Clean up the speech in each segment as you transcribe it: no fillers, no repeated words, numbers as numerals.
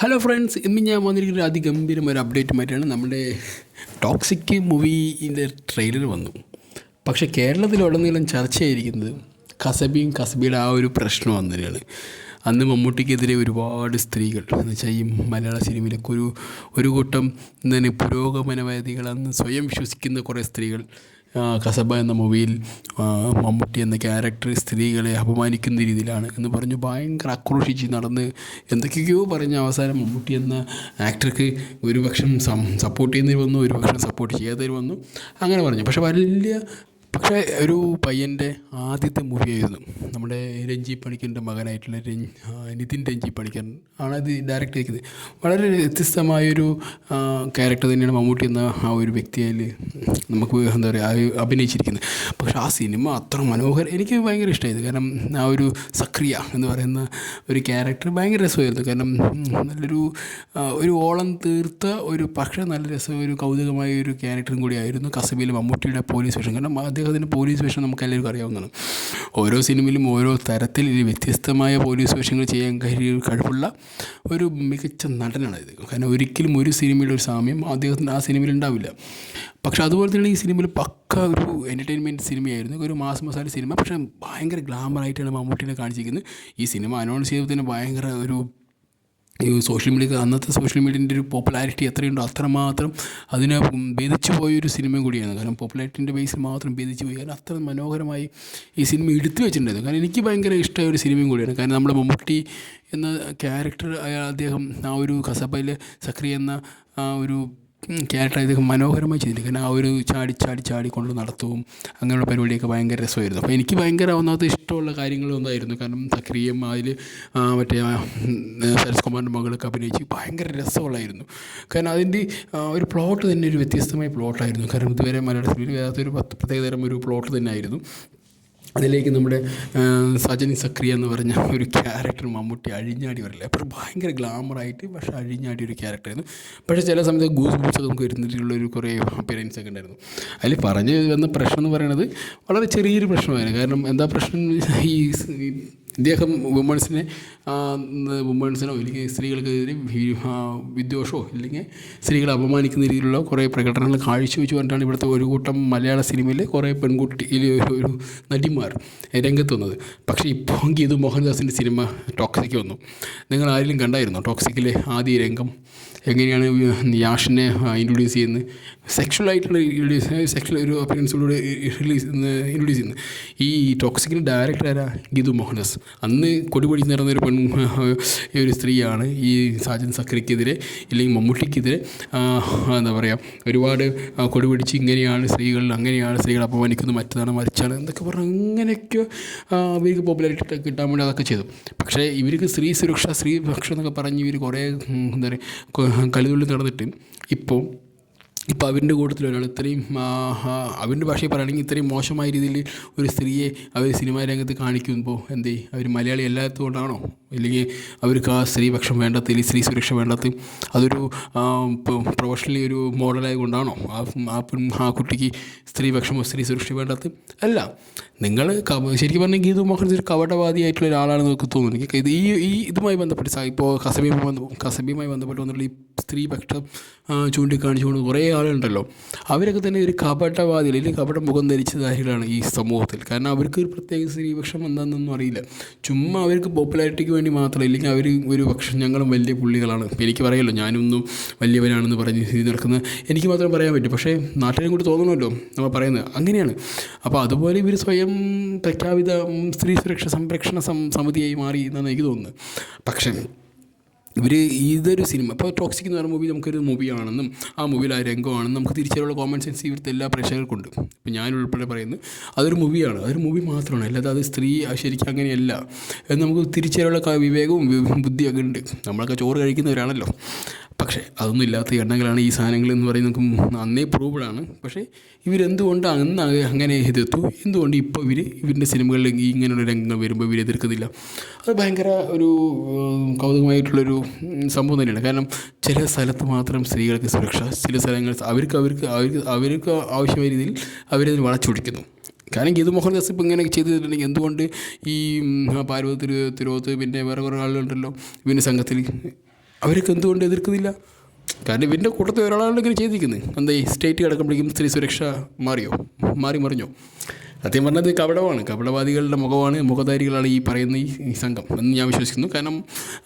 Hello friends, ഇന്ന് ഞാൻ വന്നിരിക്കുന്ന ഒരു അതിഗംഭീരം ഒരു അപ്ഡേറ്റുമായിട്ടാണ്. നമ്മുടെ ടോക്സിക് മൂവീൻ്റെ ട്രെയിലർ വന്നു. പക്ഷേ കേരളത്തിലുടനീളം ചർച്ചയായിരിക്കുന്നത് കസബിയുടെ ആ ഒരു പ്രശ്നം വന്നതിനാണ്. അന്ന് മമ്മൂട്ടിക്കെതിരെ ഒരുപാട് സ്ത്രീകൾ എന്ന് വെച്ചാൽ ഈ മലയാള സിനിമയിലൊക്കെ ഒരു കൂട്ടം എന്താണ് പുരോഗമനവാദികൾ, അന്ന് സ്വയം വിശ്വസിക്കുന്ന കുറേ സ്ത്രീകൾ കസബ എന്ന മൂവിയിൽ മമ്മൂട്ടി എന്ന ക്യാരക്ടർ സ്ത്രീകളെ അപമാനിക്കുന്ന രീതിയിലാണ് എന്ന് പറഞ്ഞ് ഭയങ്കര ആക്രോശിച്ച് നടന്ന് എന്തൊക്കെയോ പറഞ്ഞ അവസാനം മമ്മൂട്ടി എന്ന ആക്ടർക്ക് ഒരുപക്ഷം സപ്പോർട്ട് ചെയ്യുന്നതിൽ വന്നു, ഒരുപക്ഷം സപ്പോർട്ട് ചെയ്യാത്തതിൽ വന്നു, അങ്ങനെ പറഞ്ഞു. പക്ഷേ ഒരു പയ്യൻ്റെ ആദ്യത്തെ മൂവിയായിരുന്നു. നമ്മുടെ രഞ്ജി പണിക്കറിൻ്റെ മകനായിട്ടുള്ള നിതിൻ രഞ്ജി പണിക്കർ ആണത് ഡയറക്റ്റ് ചെയ്തത്. വളരെ വ്യത്യസ്തമായൊരു ക്യാരക്ടർ തന്നെയാണ് മമ്മൂട്ടി എന്ന ആ ഒരു വ്യക്തിയിൽ നമുക്ക് എന്താ പറയുക അഭിനയിച്ചിരിക്കുന്നത്. പക്ഷേ ആ സിനിമ അത്ര മനോഹരം, എനിക്ക് ഭയങ്കര ഇഷ്ടമായത്. കാരണം ആ ഒരു സക്രിയ എന്ന് പറയുന്ന ഒരു ക്യാരക്ടർ ഭയങ്കര രസമായിരുന്നു. കാരണം ഒരു ഓളം തീർത്ത പക്ഷേ നല്ല രസം, ഒരു കൗതുകമായ ഒരു ക്യാരക്ടറും കൂടിയായിരുന്നു കസബയിൽ മമ്മൂട്ടിയുടെ പോലീസ് വേഷം. കാരണം അദ്ദേഹത്തിൻ്റെ പോലീസ് വേഷം നമുക്ക് എല്ലാവർക്കും അറിയാവുന്നതാണ്. ഓരോ സിനിമയിലും ഓരോ തരത്തിൽ വ്യത്യസ്തമായ പോലീസ് വേഷങ്ങൾ ചെയ്യാൻ കഴിവുള്ള ഒരു മികച്ച നടനാണിത്. കാരണം ഒരിക്കലും ഒരു സിനിമയുടെ ഒരു സാമ്യം അദ്ദേഹത്തിന് ആ സിനിമയിൽ ഉണ്ടാവില്ല. പക്ഷേ അതുപോലെ തന്നെ ഈ സിനിമയിൽ പക്ക ഒരു എൻ്റർടൈൻമെൻറ്റ് സിനിമയായിരുന്നു, ഒരു മാസ് മസാല സിനിമ. പക്ഷേ ഭയങ്കര ഗ്ലാമറായിട്ടാണ് മമ്മൂട്ടിനെ കാണിച്ചിരിക്കുന്നത്. ഈ സിനിമ അനൗൺസ് ചെയ്തപ്പോൾ തന്നെ ഭയങ്കര ഈ അന്നത്തെ സോഷ്യൽ മീഡിയൻ്റെ ഒരു പോപ്പുലാരിറ്റി എത്രയുണ്ടോ അത്രമാത്രം അതിനെ ഭേദിച്ചു പോയൊരു സിനിമയും കൂടിയാണ്. കാരണം പോപ്പുലാരിറ്റിൻ്റെ ബേസിൽ മാത്രം ഭേദിച്ചു പോയി. കാരണം അത്ര മനോഹരമായി ഈ സിനിമ എടുത്തു വെച്ചിട്ടുണ്ടായിരുന്നു. കാരണം എനിക്ക് ഭയങ്കര ഇഷ്ടമായ ഒരു സിനിമയും കൂടിയാണ്. കാരണം നമ്മുടെ മമ്മൂട്ടി എന്ന ക്യാരക്ടർ അദ്ദേഹം ആ ഒരു കസബയിലെ സക്രിയ എന്ന ആ ഒരു ക്യാരക്ടർ അദ്ദേഹം മനോഹരമായി ചെയ്തിട്ടുണ്ട്. കാരണം ആ ഒരു ചാടി കൊണ്ട് നടത്തവും അങ്ങനെയുള്ള പരിപാടിയൊക്കെ ഭയങ്കര രസമായിരുന്നു. അപ്പോൾ എനിക്ക് ഭയങ്കര ഒന്നാമത്തെ ഇഷ്ടമുള്ള കാര്യങ്ങളൊന്നായിരുന്നു. കാരണം സക്രിയം അതിൽ മറ്റേ സരസ് കുമാറിൻ്റെ മകളൊക്കെ അഭിനയിച്ച് ഭയങ്കര രസമുള്ളായിരുന്നു. കാരണം അതിൻ്റെ ഒരു പ്ലോട്ട് തന്നെ ഒരു വ്യത്യസ്തമായ പ്ലോട്ടായിരുന്നു. കാരണം ഇതുവരെ മലയാള സിനിമയിൽ വേറൊരു പ്രത്യേകതരം ഒരു പ്ലോട്ട് തന്നെ ആയിരുന്നു. അതിലേക്ക് നമ്മുടെ സജനി സക്രിയ എന്ന് പറഞ്ഞ ഒരു ക്യാരക്ടർ മമ്മൂട്ടി അഴിഞ്ഞാടി വരില്ല. അപ്പോൾ ഭയങ്കര ഗ്ലാമറായിട്ട് പക്ഷേ അഴിഞ്ഞാടി ഒരു ക്യാരക്ടറായിരുന്നു. പക്ഷേ ചില സമയത്ത് ഗൂസ് ബൂസൊക്കെ നമുക്ക് വരുന്നിട്ടുള്ളൊരു കുറേ അപ്പിയറൻസ് ഒക്കെ ഉണ്ടായിരുന്നു. അതിൽ പറഞ്ഞു വന്ന പ്രശ്നം എന്ന് പറയുന്നത് വളരെ ചെറിയൊരു പ്രശ്നമായിരുന്നു. കാരണം എന്താ പ്രശ്നം, ഈ ഇദ്ദേഹം വുമൺസിനോ അല്ലെങ്കിൽ സ്ത്രീകൾക്കെതിരെ വിദ്വേഷമോ ഇല്ലെങ്കിൽ സ്ത്രീകളെ അപമാനിക്കുന്ന രീതിയിലുള്ള കുറേ പ്രകടനങ്ങൾ കാഴ്ചവെച്ച് പറഞ്ഞിട്ടാണ് ഇവിടുത്തെ ഒരു കൂട്ടം മലയാള സിനിമയിലെ കുറേ ഒരു നടിമാർ രംഗത്ത് വന്നത്. പക്ഷേ ഇപ്പോൾ ഗീതു മോഹൻദാസിൻ്റെ സിനിമ ടോക്സിക് വന്നു. നിങ്ങൾ ആരെങ്കിലും കണ്ടായിരുന്നോ ടോക്സിക്കിലെ ആദ്യ രംഗം? എങ്ങനെയാണ് യാഷിനെ ഇൻട്രൊഡ്യൂസ് ചെയ്യുന്നത്, സെക്ഷൽ ഒരു അപ്പിയറൻസിലൂടെ ഇൻട്രൊഡ്യൂസ് ചെയ്യുന്നത്. ഈ ടോക്സിക്കിൻ്റെ ഡയറക്ടർ ആരാ? ഗീതു മോഹൻദാസ്. അന്ന് കൊടിപിടിച്ച് നടന്നൊരു ഒരു സ്ത്രീയാണ് ഈ സാജൻ സക്രിക്കെതിരെ ഇല്ലെങ്കിൽ മമ്മൂട്ടിക്കെതിരെ എന്താ പറയുക ഒരുപാട് കൊടിപിടിച്ച് ഇങ്ങനെയാണ് സ്ത്രീകൾ അപമാനിക്കുന്നത്, മറ്റതാണ് മറിച്ചാണ് എന്നൊക്കെ പറഞ്ഞ് അങ്ങനെയൊക്കെ അവർക്ക് പോപ്പുലാരിറ്റി കിട്ടാൻ വേണ്ടി അതൊക്കെ ചെയ്തു. പക്ഷേ ഇവർക്ക് സ്ത്രീ സുരക്ഷ എന്നൊക്കെ പറഞ്ഞ് ഇവർ കുറേ എന്താ പറയുക കലിതുള്ളി നടന്നിട്ട് ഇപ്പോൾ അവരുടെ കൂട്ടത്തിൽ ഒരാൾ ഇത്രയും അവരുടെ ഭാഷയിൽ പറയുകയാണെങ്കിൽ ഇത്രയും മോശമായ രീതിയിൽ ഒരു സ്ത്രീയെ അവർ സിനിമാ രംഗത്ത് കാണിക്കുമ്പോൾ അവർ മലയാളി അല്ലാത്തതുകൊണ്ടാണോ, ഇല്ലെങ്കിൽ അവർക്ക് ആ സ്ത്രീപക്ഷം വേണ്ടാത്ത, അല്ലെങ്കിൽ സ്ത്രീ സുരക്ഷ വേണ്ടാത്ത, അതൊരു പ്രൊഫഷണലി ഒരു മോഡലായത് കൊണ്ടാണോ ആ കുട്ടിക്ക് സ്ത്രീപക്ഷമോ സ്ത്രീ സുരക്ഷ വേണ്ടാത്ത? അല്ല, നിങ്ങൾ ശരിക്കും പറഞ്ഞാൽ ഗീതു മോഹൻ ഒരു കപടവാദിയായിട്ടുള്ള ഒരാളാണെന്ന് നമുക്ക് തോന്നുന്നു. എനിക്ക് ഇതുമായി ബന്ധപ്പെട്ട് ഇപ്പോൾ കസബയുമായി ബന്ധപ്പെട്ട് വന്നിട്ടുള്ള ഈ സ്ത്രീപക്ഷം ചൂണ്ടിക്കാണിച്ചുകൊണ്ട് കുറേ ആളുണ്ടല്ലോ. അവരൊക്കെ തന്നെ ഒരു കപടവാദി അല്ലെങ്കിൽ കപട മുഖം ധരിച്ചതാരികളാണ് ഈ സമൂഹത്തിൽ. കാരണം അവർക്ക് ഒരു പ്രത്യേക സ്ത്രീപക്ഷം എന്താണെന്നൊന്നും അറിയില്ല. ചുമ്മാ അവർക്ക് പോപ്പുലാരിറ്റിക്ക് വേണ്ടി മാത്രം, ഇല്ലെങ്കിൽ അവർ ഒരു പക്ഷം ഞങ്ങളും വലിയ പുള്ളികളാണ്, എനിക്ക് പറയാമല്ലോ ഞാനൊന്നും വലിയവനാണെന്ന് പറഞ്ഞ് നടക്കുന്നത് എനിക്ക് മാത്രം പറയാൻ പറ്റും. പക്ഷേ നാട്ടിലും കൂടി തോന്നണമല്ലോ നമ്മൾ പറയുന്നത് അങ്ങനെയാണ്. അപ്പോൾ അതുപോലെ ഇവർ സ്വയം പ്രഖ്യാപിത സ്ത്രീ സുരക്ഷ സംരക്ഷണ സമിതിയായി മാറി എന്നാണ് എനിക്ക് തോന്നുന്നത്. പക്ഷേ ഇതൊരു സിനിമ ഇപ്പോൾ ടോക്സിക് എന്ന് പറയുന്ന മൂവി നമുക്കൊരു മൂവിയാണെന്നും ആ മൂവിയിൽ ആ രംഗമാണെന്നും നമുക്ക് തിരിച്ചറിയുള്ള കോമൺ സെൻസ് ഇവിടുത്തെ എല്ലാ പ്രേക്ഷകർക്കുണ്ട്. ഇപ്പോൾ ഞാൻ ഉൾപ്പെടെ പറയുന്നത് അതൊരു മൂവിയാണ്, അതൊരു മൂവി മാത്രമാണ്, അല്ലാതെ അത് സ്ത്രീ ശരിക്കും അങ്ങനെയല്ല എന്ന് നമുക്ക് തിരിച്ചറിയുള്ള വിവേകവും ബുദ്ധിയൊക്കെ ഉണ്ട്. നമ്മളൊക്കെ ചോറ് കഴിക്കുന്നവരാണല്ലോ. പക്ഷേ അതൊന്നും ഇല്ലാത്ത എണ്ണങ്ങളാണ് ഈ സാധനങ്ങൾ എന്ന് പറയുന്നത് നമുക്ക് അന്നേ പ്രൂവ്ഡാണ്. പക്ഷേ ഇവരെന്തുകൊണ്ട് അന്ന് അങ്ങനെ എതിർത്തു, എന്തുകൊണ്ട് ഇപ്പോൾ ഇവരുടെ സിനിമകളിൽ ഇങ്ങനെയുള്ള രംഗങ്ങൾ വരുമ്പോൾ ഇവർ എതിർക്കുന്നില്ല? അത് ഭയങ്കര ഒരു കൗതുകമായിട്ടുള്ളൊരു സംഭവം തന്നെയാണ്. കാരണം ചില സ്ഥലത്ത് മാത്രം സ്ത്രീകൾക്ക് സുരക്ഷ, ചില സ്ഥലങ്ങൾ അവർക്ക് ആവശ്യമായ രീതിയിൽ അവരതിന് വളച്ചൊടിക്കുന്നു. കാരണം ഗീതു മോഹൻദാസ് ഇപ്പോൾ ഇങ്ങനെ ചെയ്തിട്ടുണ്ടെങ്കിൽ എന്തുകൊണ്ട് ഈ പാർവതി തിരുവോത്ത് പിന്നെ വേറെ കുറേ ആളുകളുണ്ടല്ലോ ഇവൻ്റെ സംഘത്തിൽ അവരൊക്കെ എന്തുകൊണ്ട് എതിർക്കുന്നില്ല? കാരണം ഇവൻ്റെ കൂട്ടത്തിൽ ഒരാളാണ് ഇങ്ങനെ ചെയ്തിരിക്കുന്നത്. എന്താ ഈ സ്റ്റേറ്റ് കിടക്കുമ്പോഴേക്കും സ്ത്രീ സുരക്ഷ മറിഞ്ഞോ? സത്യം പറഞ്ഞത് കപടമാണ്, കപടവാദികളുടെ മുഖധാരികളാണ് ഈ പറയുന്ന ഈ സംഘം എന്ന് ഞാൻ വിശ്വസിക്കുന്നു. കാരണം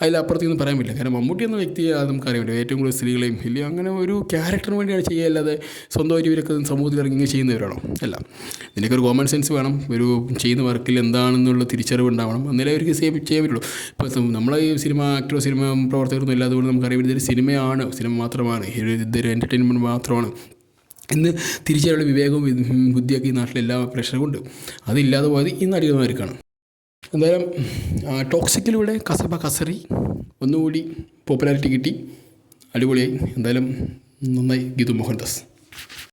അതിലപ്പുറത്തേക്കൊന്നും പറയാൻ പറ്റില്ല. കാരണം മമ്മൂട്ടി എന്ന വ്യക്തിയെ നമുക്കറിയാൻ പറ്റും, ഏറ്റവും കൂടുതൽ സ്ത്രീകളെയും ഇല്ല അങ്ങനെ ഒരു ക്യാരക്ടറിന് വേണ്ടിയാണ് ചെയ്യുക, അല്ലാതെ സ്വന്തമായിട്ട് ഇവരൊക്കെ സമൂഹത്തിൽ ഇറങ്ങി ചെയ്യുന്നവരാണോ? അല്ല. ഇതിനൊക്കെ ഒരു കോമൺ സെൻസ് വേണം, ഒരു ചെയ്യുന്ന വർക്കിൽ എന്താണെന്നുള്ള തിരിച്ചറിവ് ഉണ്ടാവണം, എന്നാലേ അവർക്ക് ചെയ്യാൻ പറ്റുള്ളൂ. ഇപ്പോൾ നമ്മളെ ഈ സിനിമ പ്രവർത്തകരൊന്നും ഇല്ലാത്തതുകൊണ്ട് നമുക്കറിയാം ഇതൊരു സിനിമ മാത്രമാണ്, ഇതൊരു എൻ്റർടൈൻമെൻറ്റ് മാത്രമാണ് എന്ന് തിരിച്ചറിയുള്ള വിവേകവും ബുദ്ധിയൊക്കെ ഈ നാട്ടിലെല്ലാ പ്രശ്നമുണ്ട്. അതില്ലാതെ പോയത് ഈ നടികന്മാർക്കാണ്. എന്തായാലും ടോക്സിക്കിലൂടെ കസറി ഒന്നുകൂടി പോപ്പുലാരിറ്റി കിട്ടി, അടിപൊളിയായി. എന്തായാലും നന്നായി ഗീതു മോഹൻദാസ്.